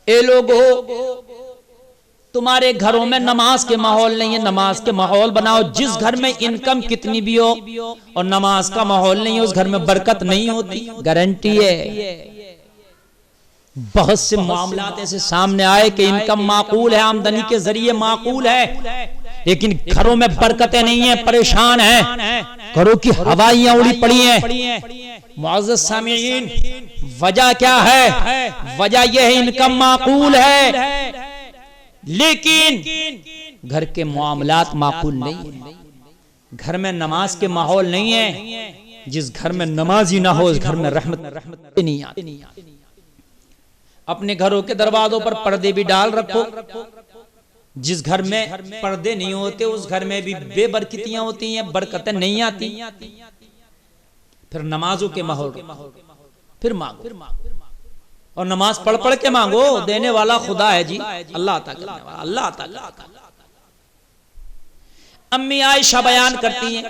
ए लोगो, तुम्हारे घरों में नमाज के माहौल नहीं है, नमाज के माहौल बनाओ। जिस घर में इनकम कितनी भी हो और नमाज का माहौल नहीं है, उस घर में बरकत नहीं होती, गारंटी है। बहुत से मामलात ऐसे सामने आए कि इनकम माकूल है, आमदनी के जरिए माकूल है, लेकिन घरों में बरकतें नहीं है, परेशान है, घरों की हवाइयां उड़ी पड़ी हैं। मुअज़्ज़ज़ सामीईन, वजह क्या है? वजह यह है इनकम माकूल है, लेकिन घर के मामलात माकूल नहीं है, घर में नमाज के माहौल नहीं है। जिस घर में नमाज ही ना हो, उस घर में रहमत नहीं आती। अपने घरों के दरवाजों पर पर्दे भी डाल रखो। जिस घर में पर्दे नहीं होते, उस घर में भी बेबरकतियां होती हैं, बरकतें नहीं आती। फिर नमाजों के माहौल फिर मांगो, और नमाज पढ़ पढ़ के मांगो। देने वाला खुदा है जी, अल्लाह अता करने वाला, अल्लाह अता करने वाला। अम्मी आयशा बयान करती हैं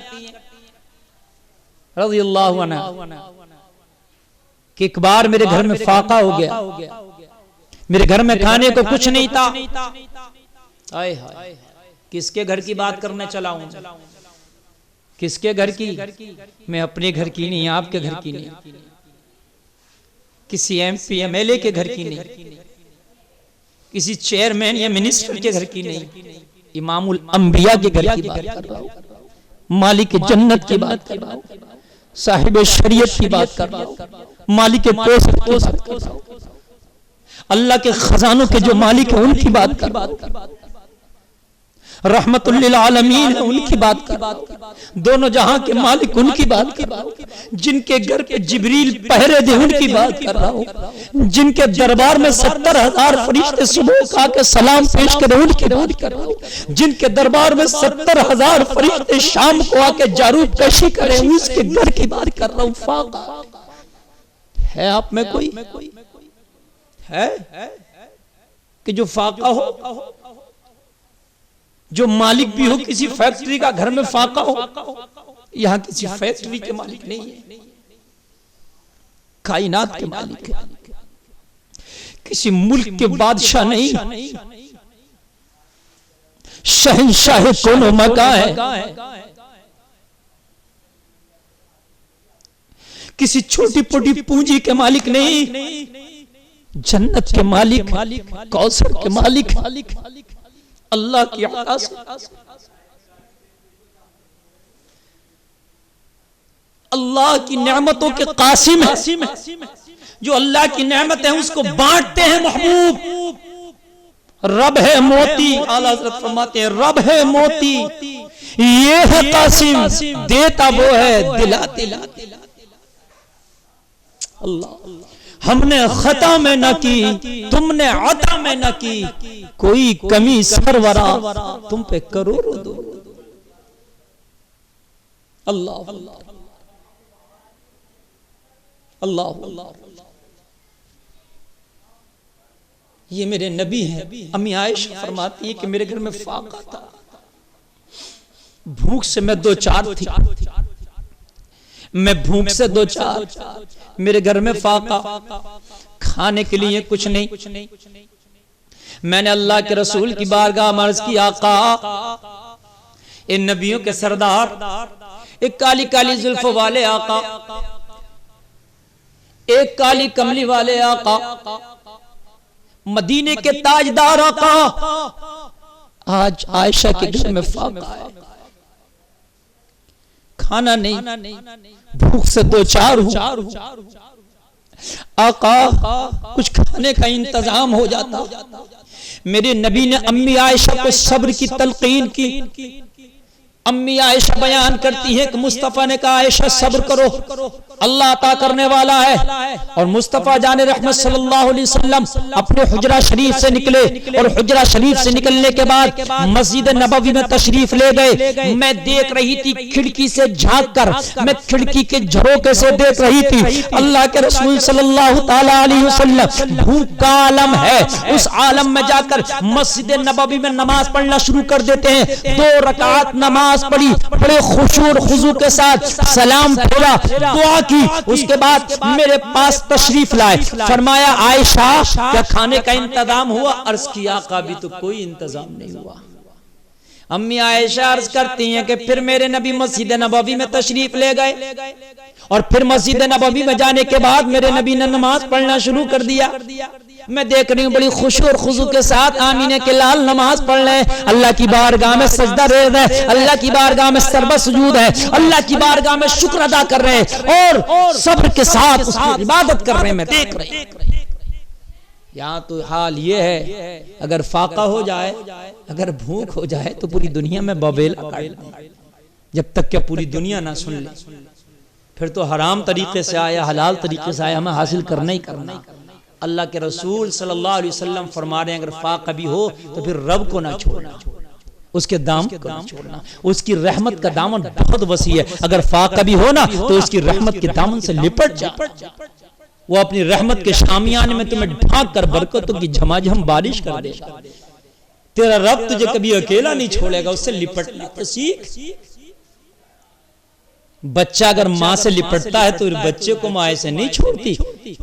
रज़ियल्लाहु अन्हा कि एक बार मेरे घर में फाका हो गया, मेरे घर में खाने को कुछ नहीं था। आए हाय, किसके घर की बात करने चला हूं? किसके घर की? मैं अपने घर की नहीं, आपके घर की नहीं, किसी MP MLA के घर की नहीं, किसी चेयरमैन या मिनिस्टर के घर की नहीं, इमामुल अंबिया के घर की बात कर रहा हूं, मालिक जन्नत की बात कर रहा हूं, साहिब शरीयत की बात कर रहा हूं, मालिक अल्लाह के खजानों के जो मालिक है उनकी बात कर, रहमतुल लिल आलमीन है उनकी बात कर, दोनों जहां के मालिक उनकी बात कर, जिनके घर पे जिब्रील पहरे दे उनकी बात कर रहा हूं, जिनके दरबार में 70,000 फरिश्ते सुबह का के सलाम पेश करें उनकी बात कर रहा हूं, जिनके दरबार में 70,000 फरिश्ते शाम को आके जारू पेशी करें उसके घर की बात कर रहा हूं। फाका है आप में कोई है कि जो फाका हो, जो मालिक भी हो किसी फैक्ट्री का, घर में फाका हो? यहां किसी फैक्ट्री के मालिक नहीं है, कायनात के मालिक है, किसी मुल्क के बादशाह नहीं, शहंशाह कोनो मका है, किसी छोटी पोटी पूंजी के मालिक नहीं, जन्नत के मालिक, कौसर के मालिक, अल्लाह की अता से, अल्लाह की नेमतों के कासिम है, जो अल्लाह की नेमत है उसको बांटते हैं महबूब। रब है मोती, आला हज़रत फरमाते हैं रब है मोती, ये है कासिम, देता वो है दिलाते। अल्लाह, हमने खता में न की, तुमने अता में न की, कोई कमी सरवरा तुम पे करोड़ों दो। अल्लाह अल्लाह अल्लाह, ये मेरे नबी हैं। अम्मी आयशा फरमाती है कि मेरे घर में फाका था, भूख से मैं दो चार थी, मैं भूख से दो चार, मेरे घर में फाका, खाने के लिए कुछ नहीं। मैंने अल्लाह के रसूल की बारगाह में अर्ज की, आका, इन नबियों के सरदार, एक काली काली जुल्फ वाले आका, एक काली कमली वाले आका, मदीने के ताजदार आका, आज आयशा के घर में फाका है, खाना नहीं, भूख से दो चार हूं, आका कुछ खाने का इंतजाम हो जाता। मेरे नबी ने अम्मी आयशा को सब्र की तलकीन की। अम्मी आयशा बयान करती है कि मुस्तफा ने कहा, आयशा सब्र करो, अल्लाह अता करने वाला है। और मुस्तफा जाने रहमत सल्लल्लाहु अलैहि वसल्लम अपने हुजरा शरीफ से निकले, और हुजरा शरीफ से निकलने के बाद मस्जिद नबवी में तशरीफ ले गए। मैं देख रही थी खिड़की से झांक कर, मैं खिड़की के झरोके से देख रही थी अल्लाह के रसूल सल्लल्लाहु ताला अलैहि वसल्लम भूख का आलम है, उस आलम में जाकर मस्जिद नबवी में नमाज पढ़ना शुरू कर देते हैं। 2 रकात नमाज नमाज पढ़ी, बड़े खुशू और खुजू के साथ सलाम फेरा, दुआ की, उसके बाद मेरे पास तशरीफ लाए, फरमाया आयशा क्या खाने का इंतजाम हुआ? अर्ज किया आका अभी तो कोई इंतजाम नहीं हुआ। अम्मी आयशा अर्ज करती हैं कि फिर मेरे नबी मस्जिद नबवी में तशरीफ ले गए और फिर मस्जिद नबवी में जाने के बाद मेरे नबी ने नमाज पढ़ना शुरू कर दिया। मैं देख रही हूँ बड़ी खुशी और खुशू के साथ आमीने के लाल नमाज पढ़ रहे हैं, अल्लाह की बारगाह में सजदा रेज़ है, अल्लाह की बारगाह में सरबत सुजूद है, अल्लाह की बारगाह में शुक्र अदा कर रहे हैं और सब्र के साथ उसकी इबादत कर रहे हैं। मैं देख रही हूँ यहाँ तो हाल ये है, अगर फाका हो जाए, अगर भूख हो जाए तो पूरी दुनिया में बबेला काट दे। जब तक क्या पूरी दुनिया ना सुन ले, फिर तो हराम तरीके से आया, हलाल तरीके से आया, हमें हासिल करना ही करना। अल्लाह के रसूल सल्लल्लाहु अलैहि वसल्लम फरमा रहे हैं अगर फाका भी हो तो फिर रब को ना छोड़ना, उसके दामन को ना छोड़ना। उसकी रहमत का दामन बहुत वसी है, अगर फाका भी हो ना तो उसकी रहमत के दामन से लिपट जा। वो अपनी रहमत के शामियाने में तुम्हें ढांक कर बरकतों की झमाझम बारिश कर देगा। तेरा रब तुझे कभी अकेला नहीं छोड़ेगा, उससे लिपटना तो सीख। बच्चा अगर माँ से लिपटता है तो बच्चे को माँ ऐसे नहीं छोड़ती,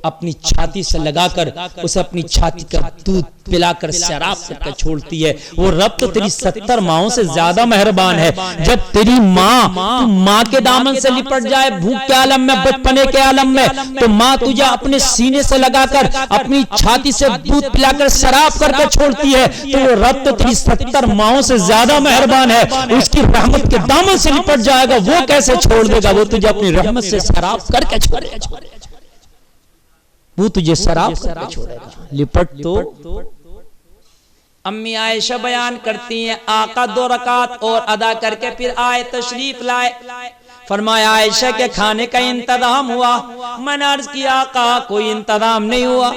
अपनी छाती से लगाकर उसे अपनी छाती का दूध पिलाकर शराब करके छोड़ती है। वो रब तो तेरी 70 माओं से ज्यादा मेहरबान है। जब तेरी माँ के दामन से लिपट जाए भूख के आलम में, बचपने के आलम में, तो माँ तुझे अपने सीने से लगाकर अपनी छाती से दूध पिलाकर शराब करके छोड़ती है, तो वो रब तो तेरी 70 माओं से ज्यादा मेहरबान है। उसकी रहमत के दामन से लिपट जाएगा, वो कैसे छोड़ देगा? वो तुझे अपनी रहमत से शराब करके छोड़ेगा, वो तुझे शराब करके छोड़ेगा। लिपट तो अम्मी आयशा बयान करती हैं आका 2 रकात और अदा करके फिर आए, तशरीफ लाए, फरमाया आयशा के खाने का इंतजाम हुआ। मैंने अर्ज किया आका कोई इंतजाम नहीं हुआ।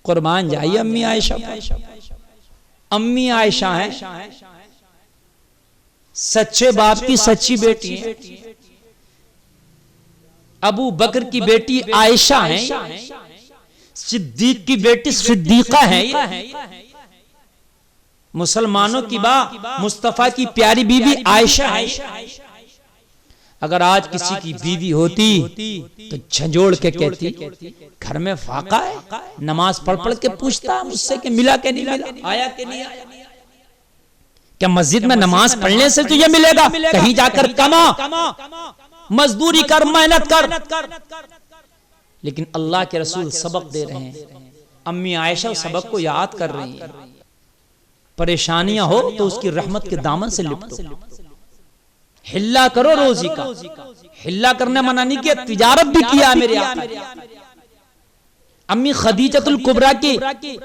कुर्बान जाइए अम्मी आयशा। अम्मी आयशा है सच्चे बाप की सच्ची बेटी है। अबू बकर की बेटी आयशा है, सिद्दीक की बेटी सिद्दीका है। मुसलमानों की मुस्तफा की प्यारी बीवी आयशा है। अगर आज किसी की बीवी होती तो झंझोड़ के कहती घर में फाका है, नमाज पढ़ पढ़ के पूछता मुझसे कि मिला के नहीं मिला, आया कि नहीं आया। क्या मस्जिद में नमाज पढ़ने से तुझे मिलेगा? कहीं जाकर कमा, मजदूरी कर, मेहनत कर। लेकिन अल्लाह के रसूल सबक दे रहे हैं, अम्मी आयशा सबक को याद कर रही है। परेशानियां हो तो उसकी रहमत के दामन से लिपटो, हिल्ला करो रोजी का। हिल्ला करने मना नहीं किया, तिजारत भी किया मेरे आका। अम्मी खदीजतुल कुबरा की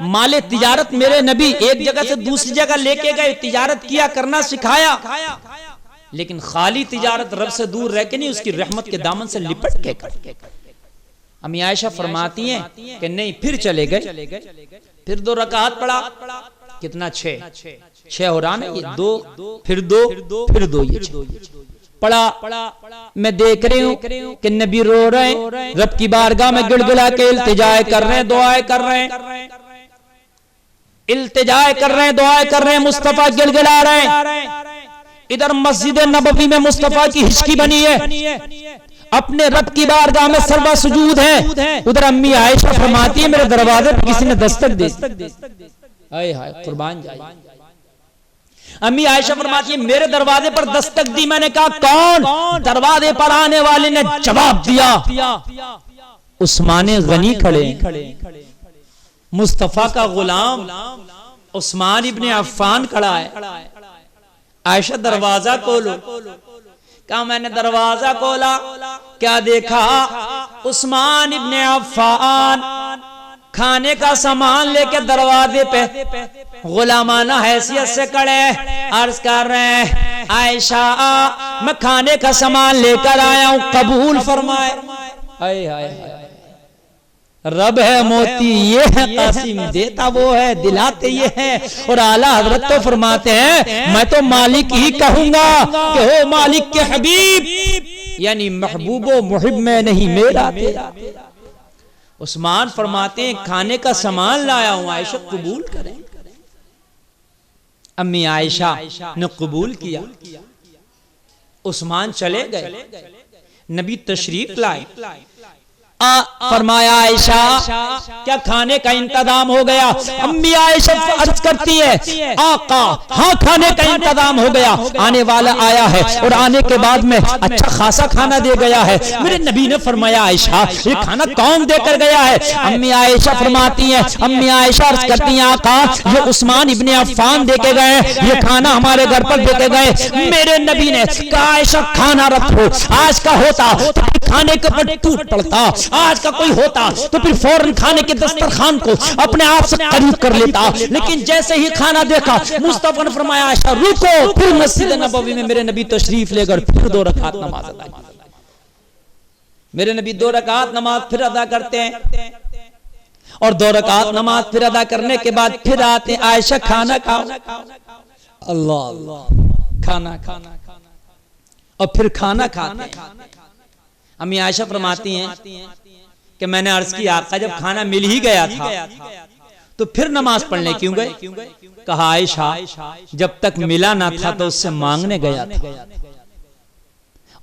माले तिजारत मेरे नबी एक जगह से दूसरी जगह लेके गए, तिजारत किया करना सिखाया। लेकिन खाली तिजारत रब से दूर रह के नहीं, उसकी रहमत के दामन से लिपट के कर। अम्मी आयशा फरमाती हैं कि नहीं, फिर चले गए, फिर 2 रकात पढ़ा। कितना? 6 हो रहा ना, ये 2 फिर 2 फिर 2, ये पढ़ा। मैं देख रही हूँ कि नबी रो रहे हैं, रब की बारगाह में गिड़गिड़ा के इल्तिजाए कर रहे हैं, दुआएं कर रहे हैं, इल्तिजाए कर रहे हैं, दुआएं कर रहे हैं। मुस्तफा गिड़गिड़ा रहे हैं। इधर मस्जिद नबवी में मुस्तफा की हिचकी बनी है, अपने रब की बारगाह में सर्वा सुजूद है। उधर अम्मी आयशा फरमाती है मेरे दरवाजे पर किसी ने दस्तक दी। हाय हाय, कुर्बान जाए। अम्मी आयशा फरमाती है मेरे दरवाजे पर दस्तक दी। मैंने कहा कौन? दरवाजे पर आने वाले ने जवाब दिया उस्मान गनी खड़े, मुस्तफा का गुलाम उस्मान इब्ने अफ्फान खड़ा है। आयशा दरवाजा खोलो। कहा मैंने दरवाजा खोला, क्या देखा? उस्मान इब्ने अफ्फान खाने का सामान लेके दरवाजे पे गुलामाना हैसियत से खड़े, अर्ज कर रहे हैं आयशा मैं खाने का सामान लेकर आया हूं, कबूल फरमाए। हाय हाय, रब है मोती ये है कासिम, देता वो है दिलाते ये है। और आला हजरत तो फरमाते हैं मैं तो मालिक ही कहूंगा कि हो मालिक के हबीब, यानी महबूबो मुहिब में नहीं मेरा तेरा। उस्मान फरमाते हैं खाने का सामान लाया हूं, आयशा कबूल करें। अम्मी आयशा ने कबूल किया। उस्मान चले गए, नबी तशरीफ लाए। फरमाया आयशा क्या खाने का इंतजाम हो गया? अम्मी आयशा अर्ज करती है आका हाँ खाने का इंतजाम हो गया, आने वाला आया है और आने के बाद में अच्छा खासा खाना दे गया है। मेरे नबी ने फरमाया आयशा ये खाना कौन देकर गया है? अम्मी आयशा फरमाती है, अम्मी आयशा अर्ज करती है आका ये उस्मान इब्ने अफ़्फ़ान देके गए, ये खाना हमारे घर पर देके गए। मेरे नबी ने कहा आयशा खाना रखो, आज का होता तो खाने के ऊपर टूट पड़ता, आज का कोई होता तो फिर फौरन खाने के दस्तरखान को अपने आप से करीब कर लेता, लेकिन जैसे ही खाना देखा मुस्तफा ने फरमाया आयशा रुको। फिर मस्जिद नबवी में मेरे नबी तशरीफ लेकर फिर 2 रकात नमाज अदा की। मेरे नबी 2 रकात नमाज फिर अदा करते हैं और 2 रकात नमाज फिर अदा करने के बाद फिर आते हैं आयशा खाना खाओ। अल्लाह खाना खाना और फिर खाना खाते हैं। अम्मी आयशा फरमाती हैं कि मैंने अर्ज किया आका जब खाना मिल ही गया था तो फिर नमाज पढ़ने क्यों गए? कहा आयशा जब तक मिला ना था तो उससे मांगने गया था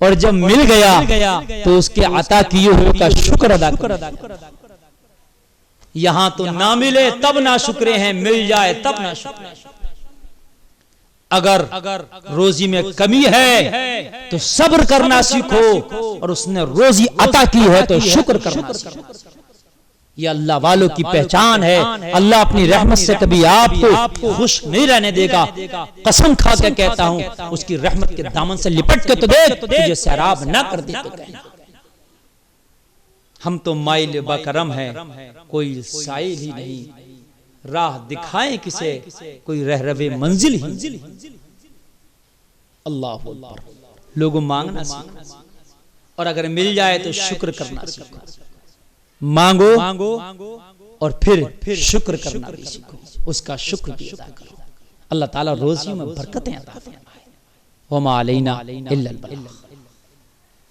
और जब मिल गया तो उसके अता किए हुए का शुक्र अदा कर। यहां तो ना मिले तब ना शुक्रे हैं, मिल जाए तब ना शुक्र। अगर रोजी में कमी है तो सब्र करना सीखो और उसने रोजी अता की है तो शुक्र करना सीखो। ये अल्लाह वालों की पहचान है। अल्लाह अपनी रहमत से कभी आपको खुश नहीं रहने देगा। कसम खा के कहता हूं उसकी रहमत के दामन से लिपट के तो देख तुझे सैराब ना कर दे तो कहना। हम तो माइल बकरम है, कोई साइल ही नहीं, राह दिखाएं किसे कोई रहरवे मंजिल ही। अल्लाह अकबर। लोगों मांगना सीखो और अगर मिल जाए तो शुक्र करना सीखो। मांगो और फिर शुक्र करना भी सीखो, उसका शुक्र भी अदा करो। अल्लाह ताला रोजियों में बरकतें अता फरमाए। वमा अलैना इल्लल बलाग।